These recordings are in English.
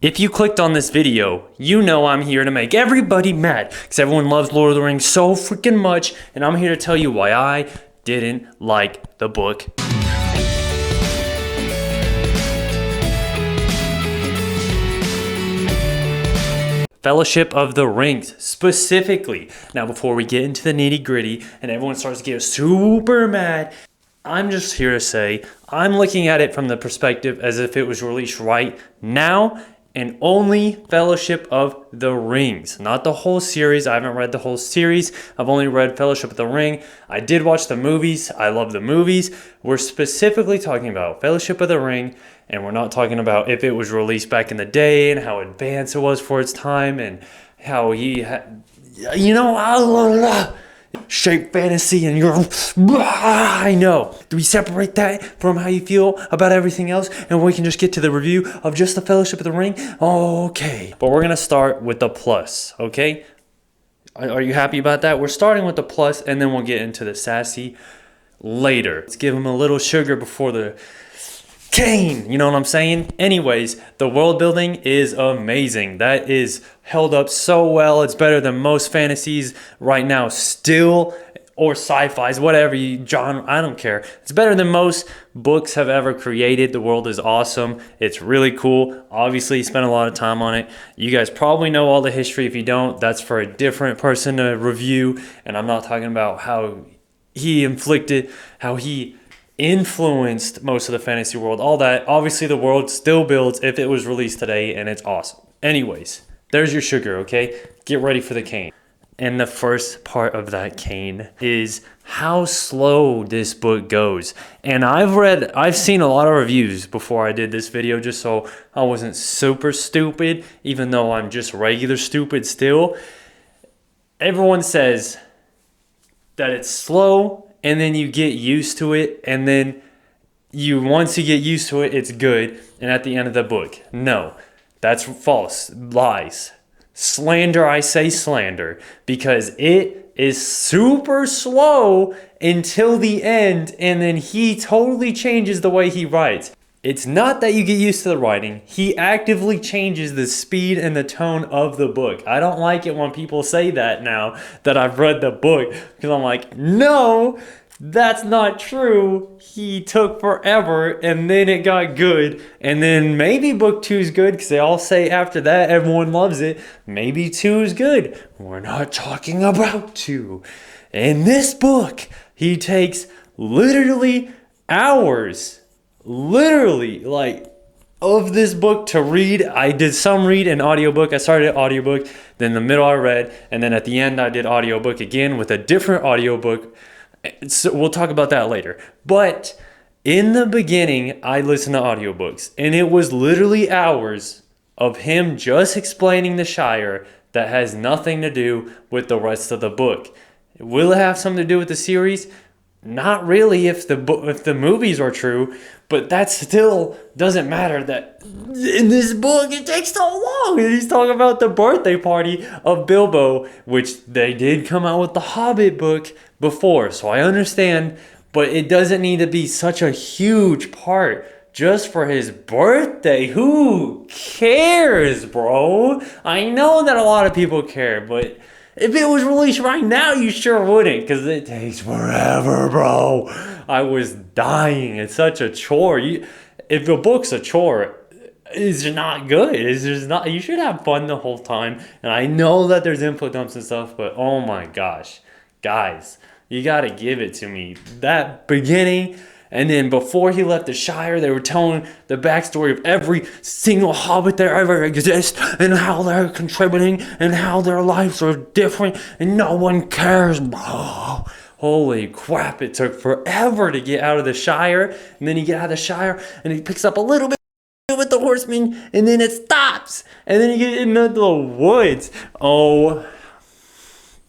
If you clicked on this video, you know I'm here to make everybody mad because everyone loves Lord of the Rings so freaking much, and I'm here to tell you why I didn't like the book. Fellowship of the Rings, specifically. Now, before we get into the nitty gritty and everyone starts to get super mad, I'm just here to say I'm looking at it from the perspective as if it was released right now, and only Fellowship of the Rings, not the whole series. I haven't read the whole series. I've only read Fellowship of the Ring. I did watch the movies. I love the movies. We're specifically talking about Fellowship of the Ring, and we're not talking about if it was released back in the day and how advanced it was for its time and how he had, shape fantasy and you're I know. Do we separate that from how you feel about everything else and we can just get to the review of just the Fellowship of the Ring? Okay. But we're gonna start with the plus, okay? Are you happy about that? We're starting with the plus and then we'll get into the sassy later. Let's give him a little sugar before the cane, you know what I'm saying? Anyways, the world building is amazing. That is held up so well. It's better than most fantasies right now still, or sci-fis, whatever you genre, I don't care. It's better than most books have ever created. The world is awesome. It's really cool. Obviously, you spent a lot of time on it. You guys probably know all the history. If you don't, that's for a different person to review. And I'm not talking about how he influenced most of the fantasy world, all that. Obviously, the world still builds if it was released today, and it's awesome. Anyways, there's your sugar, okay? Get ready for the cane. And the first part of that cane is how slow this book goes. And I've seen a lot of reviews before I did this video, just so I wasn't super stupid, even though I'm just regular stupid still. Everyone says that it's slow, and then you get used to it, and then once you get used to it, it's good, and at the end of the book. No, that's false. Lies. Slander, I say slander, because it is super slow until the end, and then he totally changes the way he writes. It's not that you get used to the writing. He actively changes the speed and the tone of the book. I don't like it when people say that now that I've read the book, because I'm like, no, that's not true. He took forever and then it got good. And then maybe book 2 is good because they all say after that everyone loves it. Maybe 2 is good. We're not talking about 2. In this book, he takes literally hours. Literally, of this book to read. I did some read in audiobook. I started audiobook, then the middle I read, and then at the end I did audiobook again with a different audiobook. So we'll talk about that later. But in the beginning, I listened to audiobooks, and it was literally hours of him just explaining the Shire that has nothing to do with the rest of the book. Will it have something to do with the series? Not really if the movies are true, but that still doesn't matter that in this book it takes so long. And he's talking about the birthday party of Bilbo, which they did come out with the Hobbit book before, so I understand, but it doesn't need to be such a huge part just for his birthday. Who cares, bro? I know that a lot of people care, but if it was released right now, you sure wouldn't, because it takes forever, bro. I was dying. It's such a chore. If a book's a chore, it's not good. It's just not. You should have fun the whole time. And I know that there's input dumps and stuff, but oh my gosh, guys, you got to give it to me. That beginning. And then before he left the Shire, they were telling the backstory of every single hobbit that ever exists and how they're contributing and how their lives are different and no one cares. Oh, holy crap, it took forever to get out of the Shire. And then you get out of the Shire and he picks up a little bit with the horsemen and then it stops. And then you get into the woods. Oh,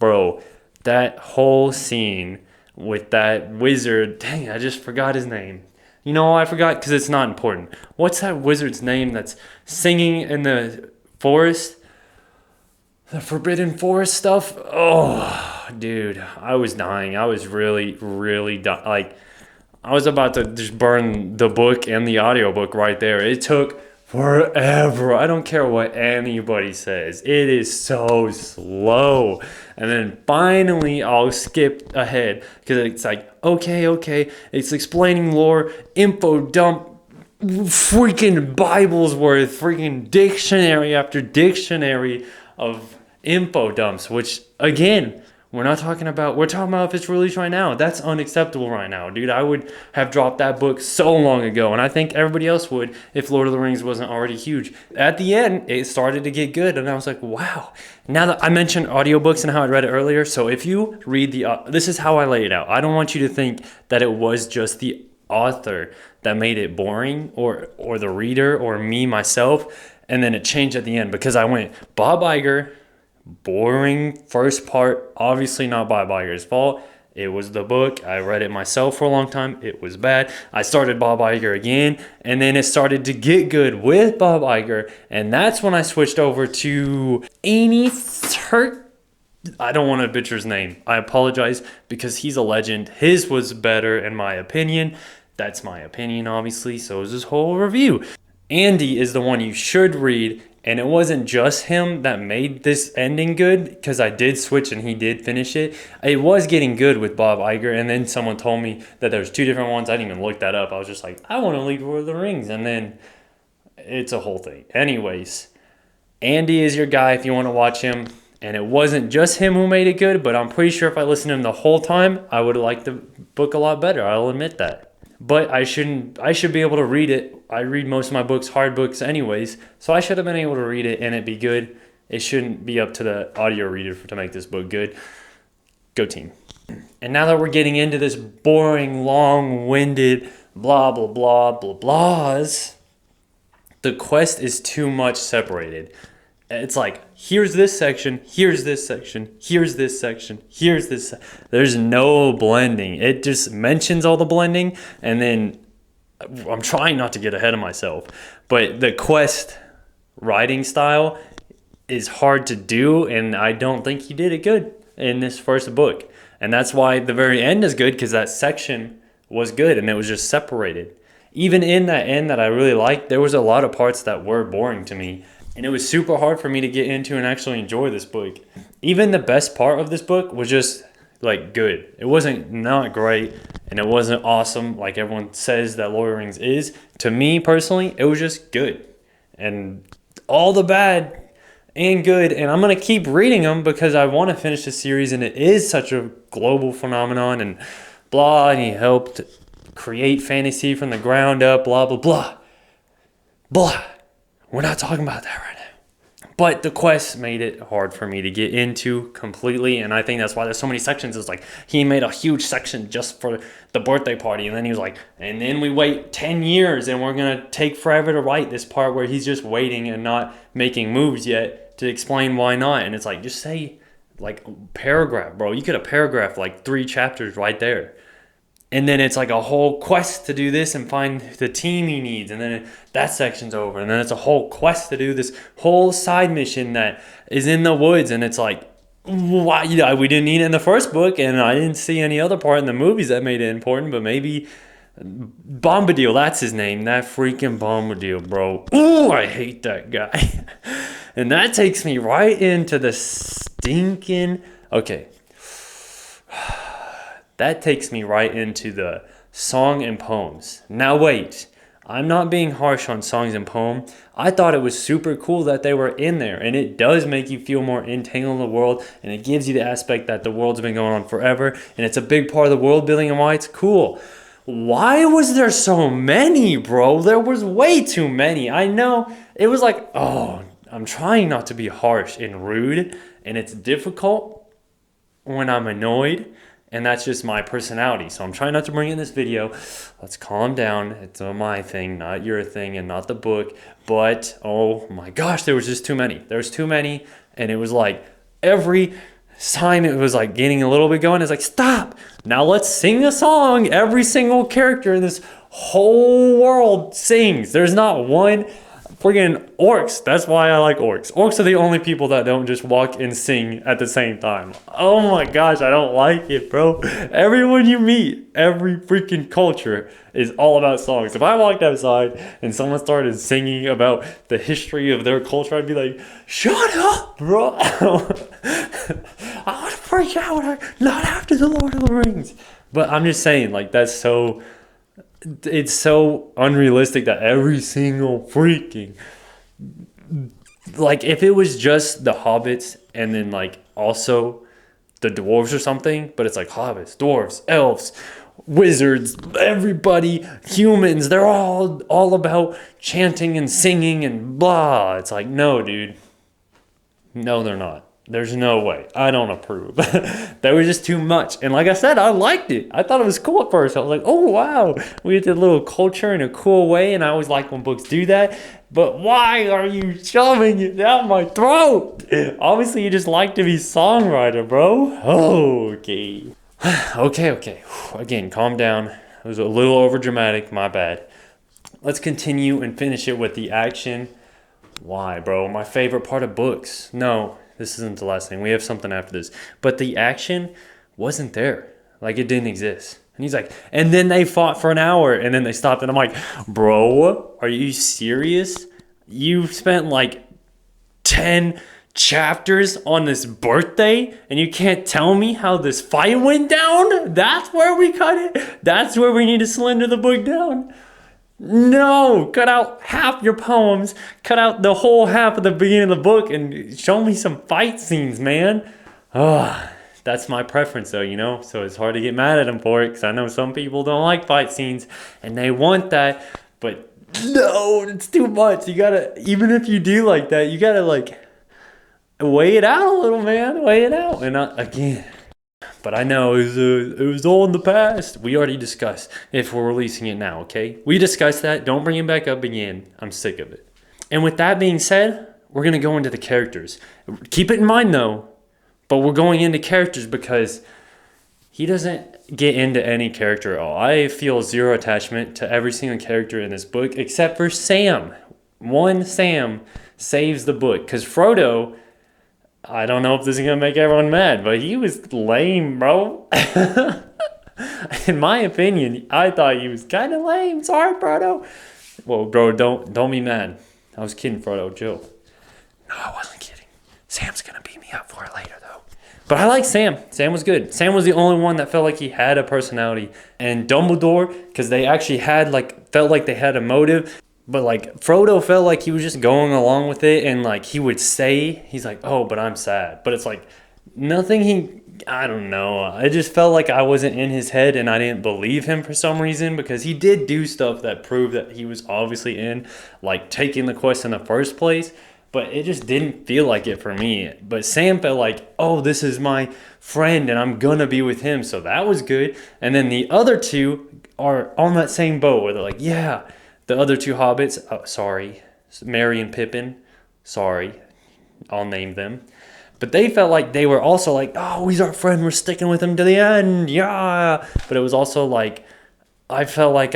bro, that whole scene with that wizard, dang, I just forgot his name. You know, I forgot because it's not important. What's that wizard's name that's singing in the forest? The Forbidden Forest stuff? Oh, dude, I was dying. I was really, really dying. I was about to just burn the book and the audiobook right there. It took forever. I don't care what anybody says. It is so slow. And then finally, I'll skip ahead because it's like, okay. It's explaining lore, info dump, freaking Bibles worth, freaking dictionary after dictionary of info dumps, which again, we're talking about if it's released right now. That's unacceptable right now, dude. I would have dropped that book so long ago, and I think everybody else would if Lord of the Rings wasn't already huge. At the end, it started to get good, and I was like, wow. Now that I mentioned audiobooks and how I read it earlier, so if you read this is how I lay it out. I don't want you to think that it was just the author that made it boring, or the reader, or me, myself, and then it changed at the end, because I went, Bob Iger, boring first part, obviously not Bob Iger's fault. It was the book. I read it myself for a long time. It was bad. I started Bob Iger again, and then it started to get good with Bob Iger, and that's when I switched over to Annie Turk. I don't want to butcher his name. I apologize, because he's a legend. His was better in my opinion. That's my opinion, obviously, so is this whole review. Andy is the one you should read. And it wasn't just him that made this ending good, because I did switch and he did finish it. It was getting good with Bob Iger, and then someone told me that there's 2 different ones. I didn't even look that up. I was just like, I want to read Lord of the Rings, and then it's a whole thing. Anyways, Andy is your guy if you want to watch him. And it wasn't just him who made it good, but I'm pretty sure if I listened to him the whole time, I would have liked the book a lot better. I'll admit that. But I should be able to read it. I read most of my books, hard books anyways, so I should have been able to read it and it be good. It shouldn't be up to the audio reader to make this book good. Go team. And now that we're getting into this boring, long-winded, blah, blah, blah, blah, blahs, the quest is too much separated. It's like, here's this section, here's this section, here's this section, here's this. There's no blending. It just mentions all the blending, and then I'm trying not to get ahead of myself, but the quest writing style is hard to do, and I don't think he did it good in this first book. And that's why the very end is good, because that section was good, and it was just separated. Even in that end that I really liked, there was a lot of parts that were boring to me. And it was super hard for me to get into and actually enjoy this book. Even the best part of this book was just like good. It wasn't not great, and it wasn't awesome like everyone says that Lord of the Rings is. To me personally, it was just good. And all the bad and good, and I'm going to keep reading them because I want to finish the series, and it is such a global phenomenon and blah, and he helped create fantasy from the ground up, blah, blah, blah. Blah. We're not talking about that right now. But the quest made it hard for me to get into completely, and I think that's why there's so many sections. It's like he made a huge section just for the birthday party, and then he was like, and then we wait 10 years, and we're going to take forever to write this part where he's just waiting and not making moves yet to explain why not. And it's like, just say like paragraph, bro. You could have paragraphed like 3 chapters right there. And then it's like a whole quest to do this and find the team he needs. And then that section's over. And then it's a whole quest to do this whole side mission that is in the woods. And it's like, why? We didn't need it in the first book. And I didn't see any other part in the movies that made it important. But maybe Bombadil, that's his name. That freaking Bombadil, bro. Ooh, I hate that guy. And that takes me right into the stinking... Okay. That takes me right into the song and poems. Now wait, I'm not being harsh on songs and poem. I thought it was super cool that they were in there, and it does make you feel more entangled in the world, and it gives you the aspect that the world's been going on forever, and it's a big part of the world building and why it's cool. Why was there so many, bro? There was way too many. I know, it was like, oh, I'm trying not to be harsh and rude, and it's difficult when I'm annoyed. And that's just my personality. So I'm trying not to bring in this video. Let's calm down. It's my thing, not your thing, and not the book. But, oh my gosh, there was just too many. There was too many. And it was like every time it was like getting a little bit going, it's like, stop. Now let's sing a song. Every single character in this whole world sings. There's not one Friggin' orcs. That's why I like orcs. Orcs are the only people that don't just walk and sing at the same time. Oh my gosh, I don't like it, bro. Everyone you meet, every freaking culture is all about songs. If I walked outside and someone started singing about the history of their culture, I'd be like, shut up, bro. I want to freak out. Not after the Lord of the Rings. But I'm just saying, like, it's so unrealistic that every single freaking, like, if it was just the hobbits and then like also the dwarves or something, but it's like hobbits, dwarves, elves, wizards, everybody, humans, they're all about chanting and singing and blah. It's like, no, dude, no, they're not. There's no way. I don't approve. That was just too much. And like I said, I liked it. I thought it was cool at first. I was like, oh, wow. We did a little culture in a cool way. And I always like when books do that. But why are you shoving it down my throat? Obviously, you just like to be songwriter, bro. Okay. Okay. Again, calm down. It was a little over dramatic. My bad. Let's continue and finish it with the action. Why, bro? My favorite part of books. No. This isn't the last thing. We have something after this. But the action wasn't there. Like, it didn't exist. And he's like, and then they fought for an hour. And then they stopped. And I'm like, bro, are you serious? You spent like 10 chapters on this birthday. And you can't tell me how this fight went down? That's where we cut it? That's where we need to slender the book down? No, cut out half your poems, cut out the whole half of the beginning of the book, and show me some fight scenes, man. That's my preference, though, you know? So it's hard to get mad at them for it, because I know some people don't like fight scenes, and they want that, but no, it's too much. You gotta, even if you do like that, you gotta, like, weigh it out a little, man. Weigh it out. And again... But I know it was all in the past. We already discussed if we're releasing it now, okay? We discussed that. Don't bring it back up again. I'm sick of it. And with that being said, we're going to go into the characters. Keep it in mind, though, but we're going into characters because he doesn't get into any character at all. I feel zero attachment to every single character in this book except for Sam. One Sam saves the book because Frodo... I don't know if this is going to make everyone mad, but he was lame, bro. In my opinion, I thought he was kind of lame. Sorry, Frodo. Well, bro, don't be mad. I was kidding, Frodo. Chill. No, I wasn't kidding. Sam's going to beat me up for it later, though. But I like Sam. Sam was good. Sam was the only one that felt like he had a personality. And Dumbledore, because they actually felt like they had a motive. But, like, Frodo felt like he was just going along with it. And, like, he would say, he's like, oh, but I'm sad. But it's like, I don't know. I just felt like I wasn't in his head and I didn't believe him for some reason. Because he did do stuff that proved that he was obviously in, like, taking the quest in the first place. But it just didn't feel like it for me. But Sam felt like, oh, this is my friend and I'm going to be with him. So that was good. And then the other two are on that same boat where they're like, yeah. The other two hobbits, Merry and Pippin, I'll name them. But they felt like they were also like, oh, he's our friend, we're sticking with him to the end, yeah. But it was also like, I felt like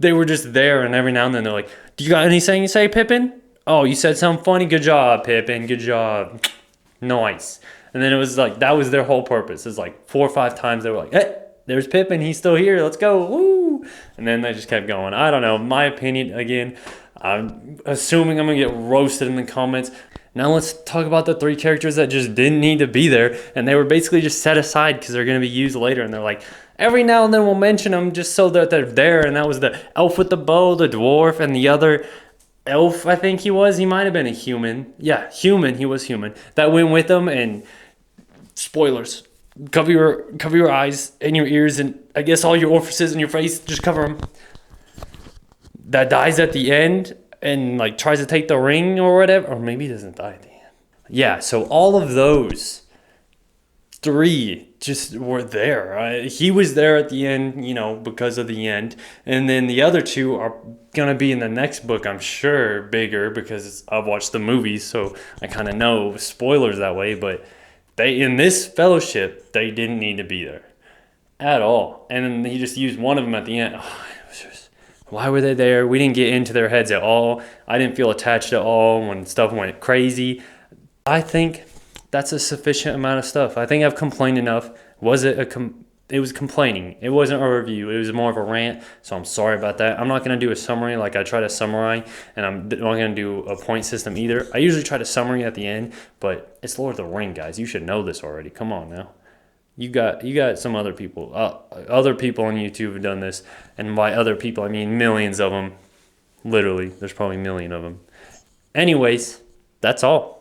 they were just there, and every now and then they're like, do you got anything to say, Pippin? Oh, you said something funny? Good job, Pippin, good job. Nice. And then it was like, that was their whole purpose. It's like 4 or 5 times they were like, hey, there's Pippin, he's still here, let's go, woo! And then they just kept going. I don't know, my opinion, again, I'm assuming I'm going to get roasted in the comments. Now let's talk about the 3 characters that just didn't need to be there, and they were basically just set aside because they're going to be used later, and they're like, every now and then we'll mention them just so that they're there, and that was the elf with the bow, the dwarf, and the other elf, I think he might have been a human. Yeah, human, he was human. That went with them, and spoilers. Cover your eyes and your ears and I guess all your orifices in your face. Just cover them. That dies at the end and like tries to take the ring or whatever. Or maybe he doesn't die at the end. Yeah, so all of those 3 just were there. He was there at the end, you know, because of the end. And then the other 2 are going to be in the next book, I'm sure, bigger because I've watched the movies. So I kind of know spoilers that way, but... in this fellowship, they didn't need to be there at all. And then he just used one of them at the end. Oh, it was just Why were they there? We didn't get into their heads at all. I didn't feel attached at all when stuff went crazy. I think that's a sufficient amount of stuff. I think I've complained enough. Was it it was complaining. It wasn't a review. It was more of a rant. So I'm sorry about that. I'm not going to do a summary like I try to summarize, and I'm not going to do a point system either. I usually try to summary at the end, but it's Lord of the Ring, guys. You should know this already. Come on now. You got some other people. Other people on YouTube have done this, and by other people I mean millions of them. Literally, there's probably a million of them. Anyways, that's all.